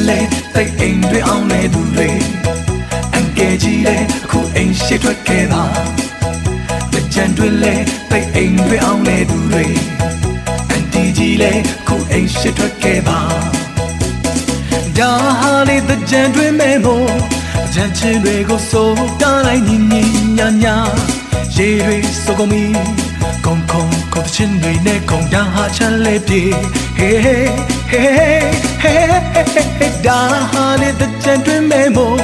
လေတိတ်အိမ်တွေအောင်နေသူတွေအန်ကဲကြီးလေအခုအိမ်ရှိထွက်ခဲ့ပါတကြံတွေလေတိတ်အိမ်တွေအောင်နေသူတွေအန်တီကြီးလေအခုအိမ်ရှိထွက်ခဲ့ပါဒါဟာလေတကြံတွေမဲမို့ကြံချင်တွေကိုစိုးတားလိုက်ညီညီညာညာရေတွေစိုးကုန်ပြီခုံခုံခုံတချင်းတွေနဲ့ခုံတာဟာချမ်းလေးပြေ Hey hey hey hey hey hey ဒါဟာလေတကြံတွေမဲမို့